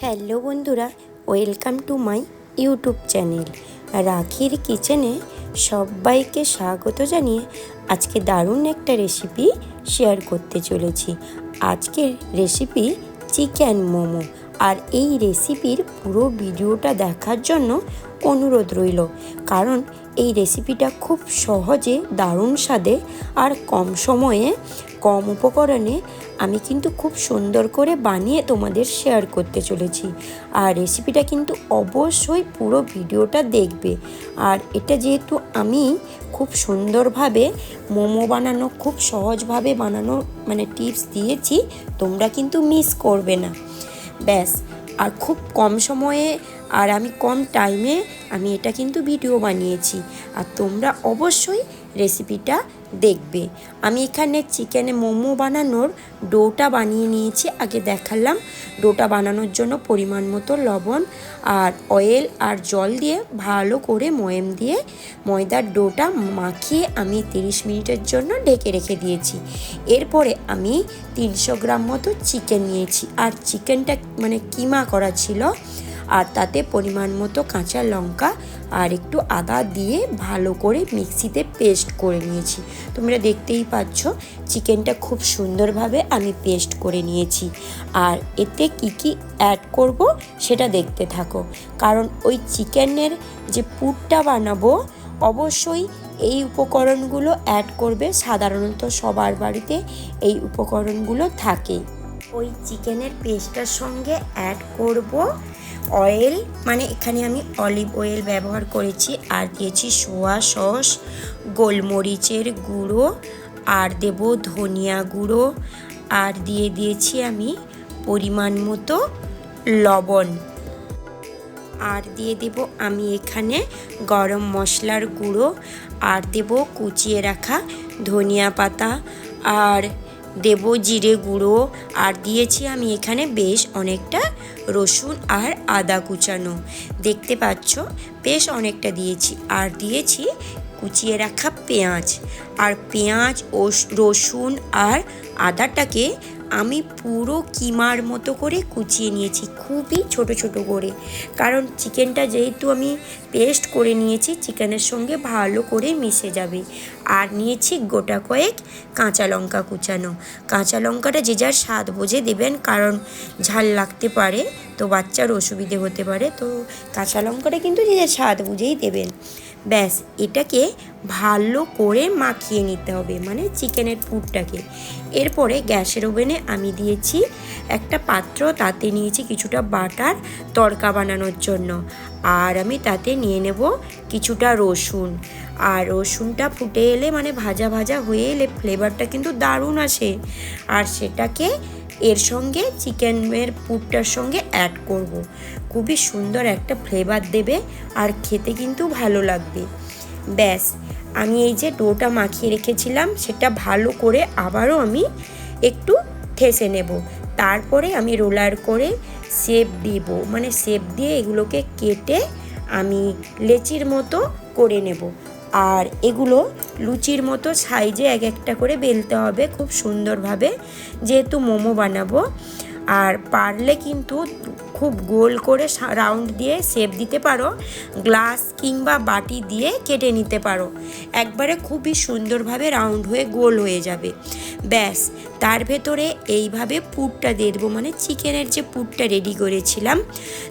Hello বন্ধুরা, welcome to my YouTube channel রাখির কিচেনে সবাইকে স্বাগত জানিয়ে আজকে দারুণ একটা রেসিপি শেয়ার করতে চলেছি। আজকের রেসিপি চিকেন মোমো। আর এই রেসিপির পুরো ভিডিওটা দেখার জন্য অনুরোধ রইল, কারণ এই রেসিপিটা খুব সহজে দারুণ স্বাদে আর কম সময়ে কম উপকরণে আমি কিন্তু খুব সুন্দর করে বানিয়ে তোমাদের শেয়ার করতে চলেছি। আর রেসিপিটা কিন্তু অবশ্যই পুরো ভিডিওটা দেখবে। আর এটা যেহেতু আমি খুব সুন্দরভাবে মোমো বানানো, খুব সহজভাবে বানানো টিপস দিয়েছি, তোমরা কিন্তু মিস করবে না। ব্যাস, আর খুব কম সময়ে আর আমি কম টাইমে আমি এটা কিন্তু ভিডিও বানিয়েছি। আর তোমরা অবশ্যই রেসিপিটা দেখবে। আমি এখানে চিকেনে মোমো বানানোর ডোটা বানিয়ে নিয়েছি, আগে দেখালাম। ডোটা বানানোর জন্য পরিমাণ মতো লবণ আর অয়েল আর জল দিয়ে ভালো করে ময়াম দিয়ে ময়দার ডোটা মাখিয়ে আমি 30 মিনিটের জন্য ঢেকে রেখে দিয়েছি। এরপরে আমি 300 গ্রাম মতো চিকেন নিয়েছি, আর চিকেনটা কিমা করা ছিল। আর তাতে পরিমাণ মতো কাঁচা লঙ্কা আর একটু আদা দিয়ে ভালো করে মিক্সিতে পেস্ট করে নিয়েছি। তোমরা দেখতেই পাচ্ছ চিকেনটা খুব সুন্দরভাবে আমি পেস্ট করে নিয়েছি। আর এতে কি কি অ্যাড করব সেটা দেখতে থাকো, কারণ ওই চিকেনের যে পুরটা বানাবো অবশ্যই এই উপকরণগুলো অ্যাড করবে। সাধারণত সবার বাড়িতে এই উপকরণগুলো থাকে। ওই চিকেনের পেস্টটার সঙ্গে অ্যাড করব অয়েল, এখানে আমি অলিভ অয়েল ব্যবহার করেছি, আর দিয়েছি সোয়া সস, গোলমরিচের গুঁড়ো, আর দেব ধনিয়া গুঁড়ো, আর দিয়েছি আমি পরিমাণ মতো লবণ, আর দিয়ে দেব আমি এখানে গরম মশলার গুঁড়ো, আর দেব কুচিয়ে রাখা ধনিয়া পাতা, আর দেব জিরে গুঁড়ো, আর দিয়েছি আমি এখানে বেশ অনেকটা রসুন আর আদা কুচানো। দেখতে পাচ্ছ বেশ অনেকটা দিয়েছি। আর দিয়েছি কুচিয়ে রাখা পেঁয়াজ। আর পেঁয়াজ ও রসুন আর আদাটাকে আমি পুরো কিমার মতো করে কুচিয়ে নিয়েছি, খুবই ছোট ছোট করে, কারণ চিকেনটা যেহেতু আমি পেস্ট করে নিয়েছি চিকেনের সঙ্গে ভালো করে মিশে যাবে। আর নিয়েছি গোটা কয়েক কাঁচা লঙ্কা কুচানো। কাঁচা লঙ্কাটা যে যার স্বাদ বুঝে দেবেন, কারণ ঝাল লাগতে পারে, তো বাচ্চার অসুবিধে হতে পারে, তো কাঁচা লঙ্কাটা কিন্তু যে যার স্বাদ বুঝেই দেবেন। ব্যাস, এটাকে ভালো করে মাখিয়ে নিতে হবে, চিকেনের পুরটাকে। এরপরে গ্যাসের ওভেনে আমি দিয়েছি একটা পাত্র, তাতে নিয়েছি কিছুটা বাটার তড়কা বানানোর জন্য। আর আমি তাতে নিয়ে নেব কিছুটা রসুন। আর রসুনটা ফুটে এলে ভাজা ভাজা হয়ে এলে ফ্লেভারটা কিন্তু দারুণ আসে। আর সেটাকে এর সঙ্গে চিকেনের পুরটার সঙ্গে অ্যাড করব। খুবই সুন্দর একটা ফ্লেভার দেবে, আর খেতে কিন্তু ভালো লাগবে। ব্যাস, আমি এই যে ডোটা মাখিয়ে রেখেছিলাম সেটা ভালো করে আবারও আমি একটু ঠেসে নেব। তারপরে আমি রোলার করে শেপ দিব, শেপ দিয়ে এগুলোকে কেটে আমি লেচির মতো করে নেব। আর এগুলো লুচির মতো সাইজে এক একটা করে বেলতে হবে খুব সুন্দরভাবে, যেহেতু মোমো বানাবো। আর পারলে কিন্তু খুব গোল করে রাউন্ড দিয়ে শেপ দিতে পারো, গ্লাস কিংবা বাটি দিয়ে কেটে নিতে পারো, একবারে খুবই সুন্দরভাবে রাউন্ড হয়ে গোল হয়ে যাবে। ব্যাস, তার ভেতরে এইভাবে পুরটা দিয়ে দেবো, চিকেনের যে পুরটা রেডি করেছিলাম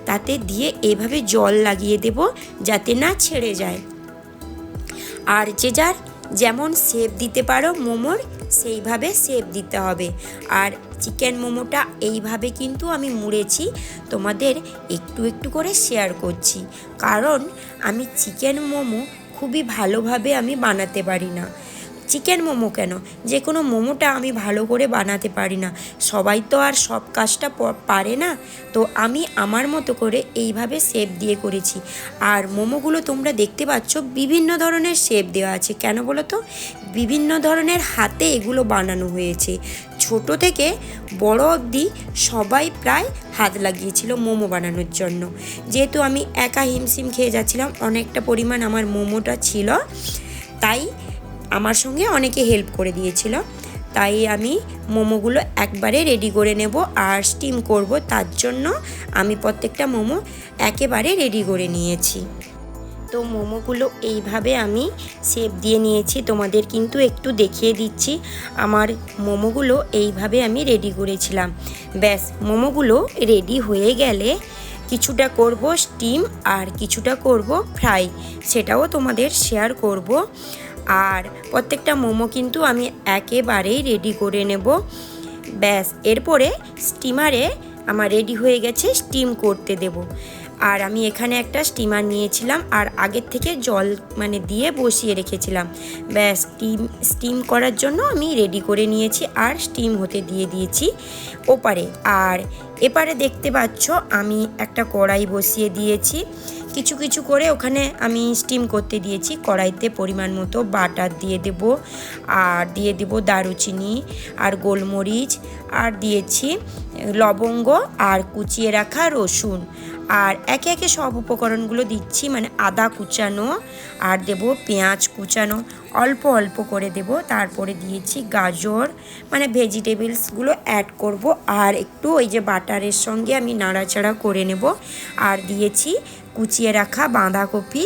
তাতে দিয়ে এইভাবে জল লাগিয়ে দেব যাতে না ছেড়ে যায়। আর যে যার যেমন শেপ দিতে পারো মোমোর, সেইভাবে শেপ দিতে হবে। আর চিকেন মোমোটা এইভাবে কিন্তু আমি মুড়েছি, তোমাদের একটু একটু করে শেয়ার করছি, কারণ আমি চিকেন মোমো খুবই ভালোভাবে আমি বানাতে পারি না। চিকেন মোমো কেন, যে কোনো মোমোটা আমি ভালো করে বানাতে পারি না। সবাই তো আর সব কাজটা পারে না, তো আমি আমার মতো করে এইভাবে শেপ দিয়ে করেছি। আর মোমোগুলো তোমরা দেখতে পাচ্ছ বিভিন্ন ধরনের শেপ দেওয়া আছে, কেন বলো তো? বিভিন্ন ধরনের হাতে এগুলো বানানো হয়েছে। ছোট থেকে বড় অবধি সবাই প্রায় হাত লাগিয়েছিল মোমো বানানোর জন্য। যেহেতু আমি একা হিমশিম খেয়ে যাচ্ছিলাম, অনেকটা পরিমাণ আমার মোমোটা ছিল, তাই আমার সঙ্গে অনেকে হেল্প করে দিয়েছিল। তাই আমি মোমোগুলো একবারে রেডি করে নেব আর স্টিম করব, তার জন্য আমি প্রত্যেকটা মোমো একেবারে রেডি করে নিয়েছি। তো মোমোগুলো এইভাবে আমি শেপ দিয়ে নিয়েছি, তোমাদের কিন্তু একটু দেখিয়ে দিচ্ছি। আমার মোমোগুলো এইভাবে আমি রেডি করেছিলাম। ব্যাস, মোমোগুলো রেডি হয়ে গেলে কিছুটা করব স্টিম আর কিছুটা করব ফ্রাই, সেটাও তোমাদের শেয়ার করব। আর প্রত্যেকটা মোমো কিন্তু আমি একেবারেই রেডি করে নেব। ব্যাস, এরপরে স্টিমারে আমার রেডি হয়ে গেছে, স্টিম করতে দেব। আর আমি এখানে একটা স্টিমার নিয়েছিলাম আর আগের থেকে জল দিয়ে বসিয়ে রেখেছিলাম। ব্যাস, স্টিম করার জন্য আমি রেডি করে নিয়েছি আর স্টিম হতে দিয়ে দিয়েছি ওপারে। আর এপারে দেখতে পাচ্ছ আমি একটা কড়াই বসিয়ে দিয়েছি, কিছু কিছু করে ওখানে আমি স্টিম করতে দিয়েছি। কড়াইতে পরিমাণ মতো বাটার দিয়ে দেব, আর দিয়ে দেব দারুচিনি আর গোলমরিচ, আর দিয়েছি লবঙ্গ আর কুচিয়ে রাখা রসুন। আর একে একে সব উপকরণগুলো দিচ্ছি, আদা কুচানো, আর দেব পেঁয়াজ কুচানো, অল্প অল্প করে দেব। তারপরে দিয়েছি গাজর, ভেজিটেবলসগুলো অ্যাড করব। আর একটু ওই যে বাটারের সঙ্গে আমি নাড়াচাড়া করে নেব। আর দিয়েছি কুচিয়ে রাখা বাঁধাকপি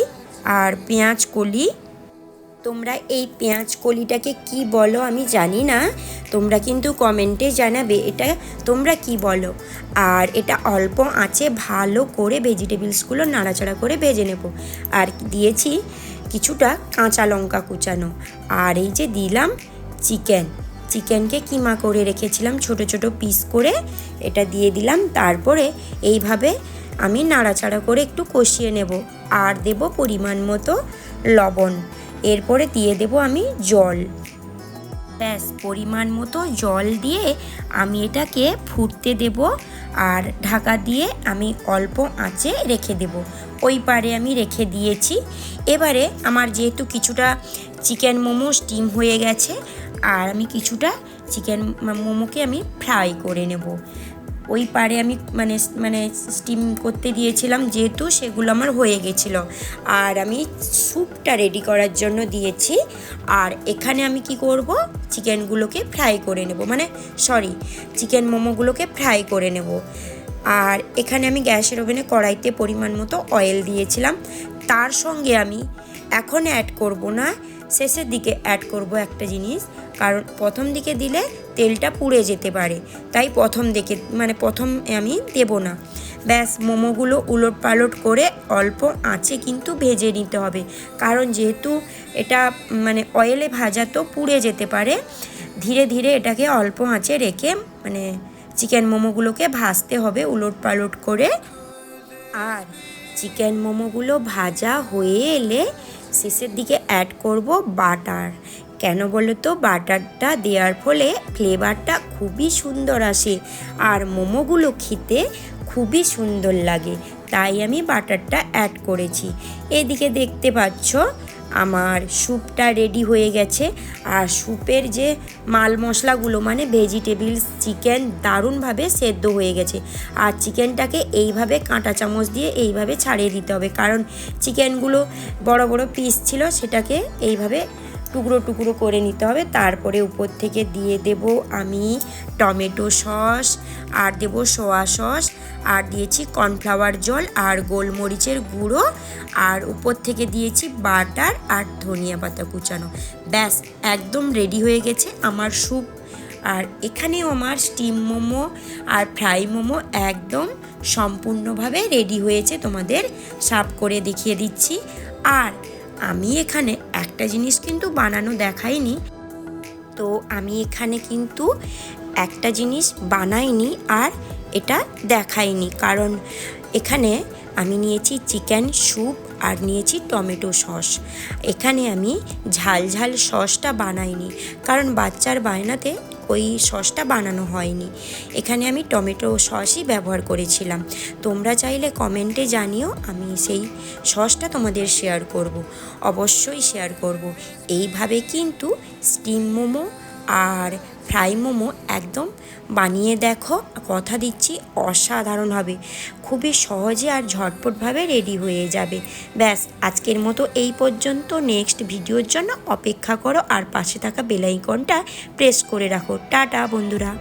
আর পেঁয়াজ কলি। তোমরা এই পেঁয়াজ কলিটাকে কি বলো আমি জানি না, তোমরা কিন্তু কমেন্টে জানাবে এটা তোমরা কি বলো। আর এটা অল্প আঁচে ভালো করে ভেজিটেবলসগুলো নাড়াচাড়া করে ভেজে নেব। আর দিয়েছি কিছুটা কাঁচা লঙ্কা কুচানো, আর এই যে দিলাম চিকেনকে কিমা করে রেখেছিলাম ছোট ছোট পিস করে, এটা দিয়ে দিলাম। তারপরে এইভাবে আমি নাড়াচাড়া করে একটু কষিয়ে নেব। আর দেব পরিমাণ মতো লবণ, এরপরে দিয়ে দেব আমি জল। ব্যাস, পরিমাণ মতো জল দিয়ে আমি এটাকে ফুটতে দেব। আর ঢাকা দিয়ে আমি অল্প আঁচে রেখে দেব। ওই পারে আমি রেখে দিয়েছি। এবারে আমার যেহেতু কিছুটা চিকেন মোমো স্টিম হয়ে গেছে, আর আমি কিছুটা চিকেন মোমোকে আমি ফ্রাই করে নেব। ওই পারে আমি স্টিম করতে দিয়েছিলাম, যেহেতু সেগুলো আমার হয়ে গেছিলো। আর আমি স্যুপটা রেডি করার জন্য দিয়েছি। আর এখানে আমি কি করব, চিকেনগুলোকে ফ্রাই করে নেব, চিকেন মোমোগুলোকে ফ্রাই করে নেব। আর এখানে আমি গ্যাসের ওভেনে কড়াইতে পরিমাণ মতো অয়েল দিয়েছিলাম। তার সঙ্গে আমি এখন অ্যাড করব না, শেষের দিকে অ্যাড করব একটা জিনিস, কারণ প্রথম দিকে দিলে তেলটা পুড়ে যেতে পারে, তাই প্রথম আমি দেব না। ব্যাস, মোমোগুলো উলট পালট করে অল্প আঁচে কিন্তু ভেজে নিতে হবে, কারণ যেহেতু এটা অয়েলে ভাজা তো পুড়ে যেতে পারে। ধীরে ধীরে এটাকে অল্প আঁচে রেখে চিকেন মোমোগুলোকে ভাজতে হবে উলট পালট করে। আর চিকেন মোমোগুলো ভাজা হয়ে এলে শেষের দিকে অ্যাড করব বাটার। কেন বলো তো, বাটারটা দেওয়ার ফলে ফ্লেভারটা খুবই সুন্দর আসে আর মোমোগুলো খেতে খুবই সুন্দর লাগে, তাই আমি বাটারটা অ্যাড করেছি। এদিকে দেখতে পাচ্ছ আমার স্যুপটা রেডি হয়ে গেছে। আর স্যুপের যে মাল মশলাগুলো ভেজিটেবলস, চিকেন দারুণভাবে সেদ্ধ হয়ে গেছে। আর চিকেনটাকে এইভাবে কাঁটা চামচ দিয়ে এইভাবে ছাড়িয়ে দিতে হবে, কারণ চিকেনগুলো বড় বড় পিস ছিল, সেটাকে এইভাবে টুকরো টুকরো করে নিতে হবে। তারপরে উপর থেকে দিয়ে দেব আমি টমেটো সস, আর দেব সোয়া সস, আর দিয়েছি কর্নফ্লাওয়ার জল আর গোলমরিচের গুঁড়ো, আর উপর থেকে দিয়েছি বাটার আর ধনিয়া পাতা কুচানো। ব্যাস, একদম রেডি হয়ে গেছে আমার স্যুপ। আর এখানেও আমার স্টিম মোমো আর ফ্রাই মোমো একদম সম্পূর্ণভাবে রেডি হয়েছে, তোমাদের সার্ভ করে দেখিয়ে দিচ্ছি। আর আমি এখানে একটা জিনিস কিন্তু বানানো দেখাইনি, তো আমি এখানে কিন্তু একটা জিনিস বানাইনি আর এটা দেখাইনি, কারণ এখানে আমি নিয়েছি চিকেন স্যুপ আর নিয়েছি টমেটো সস। এখানে আমি ঝাল ঝাল সসটা বানাইনি, কারণ বাচ্চার বায়নাতে ওই সসটা বানানো হয়নি। এখানে আমি টমেটো সসই ব্যবহার করেছিলাম। তোমরা চাইলে কমেন্টে জানিও, আমি সেই সসটা তোমাদের শেয়ার করব, অবশ্যই শেয়ার করব। এইভাবে কিন্তু স্টিম মোমো আর ফ্রাই মোমো একদম বানিয়ে দেখো, কথা দিচ্ছি অসাধারণ হবে। খুবই সহজে আর ঝটপটভাবে রেডি হয়ে যাবে। ব্যাস, আজকের মতো এই পর্যন্ত। নেক্সট ভিডিওর জন্য অপেক্ষা করো আর পাশে থাকা বেল আইকনটা প্রেস করে রাখো। টাটা বন্ধুরা।